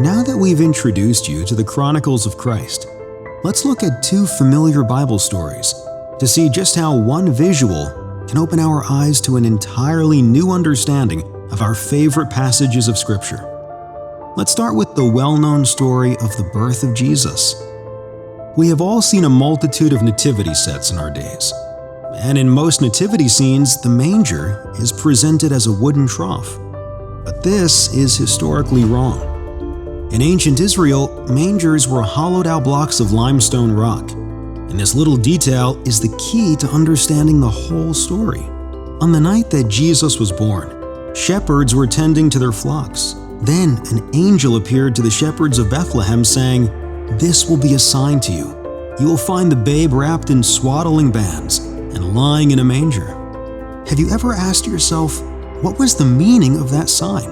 Now that we've introduced you to the Chronicles of Christ, let's look at two familiar Bible stories to see just how one visual can open our eyes to an entirely new understanding of our favorite passages of Scripture. Let's start with the well-known story of the birth of Jesus. We have all seen a multitude of nativity sets in our days, and in most nativity scenes, the manger is presented as a wooden trough. But this is historically wrong. In ancient Israel, mangers were hollowed-out blocks of limestone rock, and this little detail is the key to understanding the whole story. On the night that Jesus was born, shepherds were tending to their flocks. Then an angel appeared to the shepherds of Bethlehem saying, "This will be a sign to you. You will find the babe wrapped in swaddling bands and lying in a manger." Have you ever asked yourself, what was the meaning of that sign?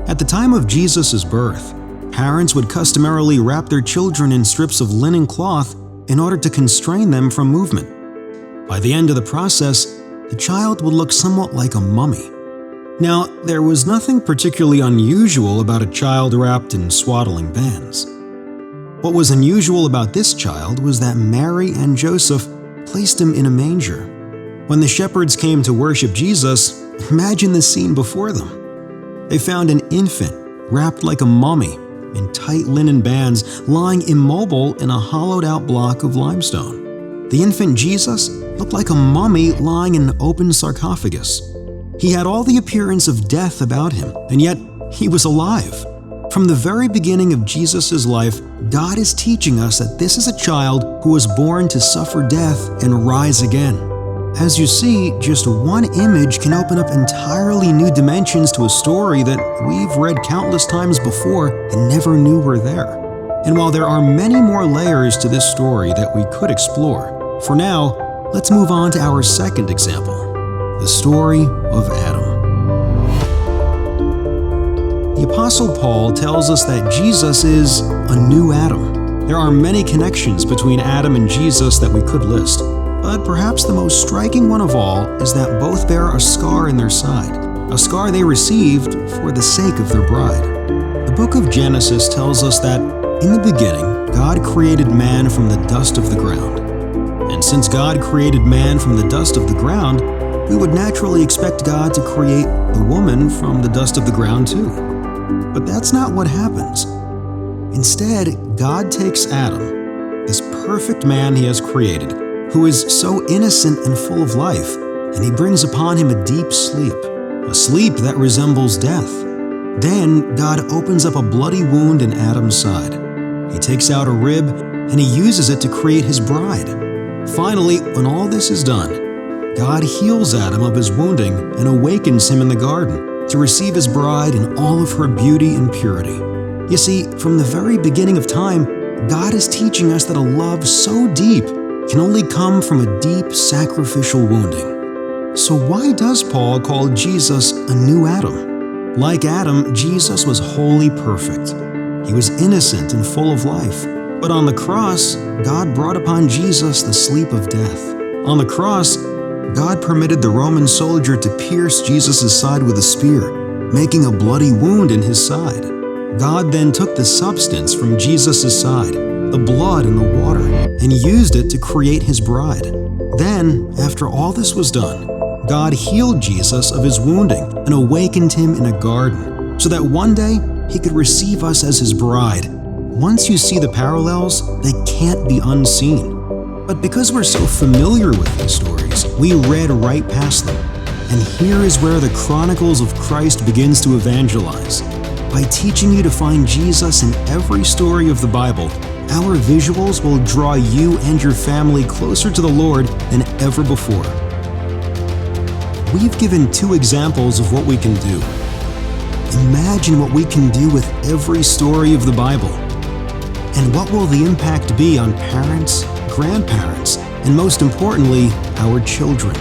At the time of Jesus' birth, parents would customarily wrap their children in strips of linen cloth in order to constrain them from movement. By the end of the process, the child would look somewhat like a mummy. Now, there was nothing particularly unusual about a child wrapped in swaddling bands. What was unusual about this child was that Mary and Joseph placed him in a manger. When the shepherds came to worship Jesus, imagine the scene before them. They found an infant wrapped like a mummy in tight linen bands, lying immobile in a hollowed-out block of limestone. The infant Jesus looked like a mummy lying in an open sarcophagus. He had all the appearance of death about him, and yet he was alive. From the very beginning of Jesus' life, God is teaching us that this is a child who was born to suffer death and rise again. As you see, just one image can open up entirely new dimensions to a story that we've read countless times before and never knew were there. And while there are many more layers to this story that we could explore, for now, let's move on to our second example, the story of Adam. The Apostle Paul tells us that Jesus is a new Adam. There are many connections between Adam and Jesus that we could list. But perhaps the most striking one of all is that both bear a scar in their side, a scar they received for the sake of their bride. The book of Genesis tells us that, in the beginning, God created man from the dust of the ground. And since God created man from the dust of the ground, we would naturally expect God to create the woman from the dust of the ground too. But that's not what happens. Instead, God takes Adam, this perfect man he has created, who is so innocent and full of life, and he brings upon him a deep sleep, a sleep that resembles death. Then God opens up a bloody wound in Adam's side. He takes out a rib, and he uses it to create his bride. Finally, when all this is done, God heals Adam of his wounding and awakens him in the garden to receive his bride in all of her beauty and purity. You see, from the very beginning of time, God is teaching us that a love so deep can only come from a deep sacrificial wounding. So why does Paul call Jesus a new Adam? Like Adam, Jesus was wholly perfect. He was innocent and full of life. But on the cross, God brought upon Jesus the sleep of death. On the cross, God permitted the Roman soldier to pierce Jesus' side with a spear, making a bloody wound in his side. God then took the substance from Jesus' side, the blood and the water, and used it to create his bride. Then, after all this was done, God healed Jesus of his wounding and awakened him in a garden, so that one day he could receive us as his bride. Once you see the parallels, they can't be unseen. But because we're so familiar with these stories, we read right past them. And here is where the Chronicles of Christ begins to evangelize. By teaching you to find Jesus in every story of the Bible, our visuals will draw you and your family closer to the Lord than ever before. We've given two examples of what we can do. Imagine what we can do with every story of the Bible. And what will the impact be on parents, grandparents, and most importantly, our children?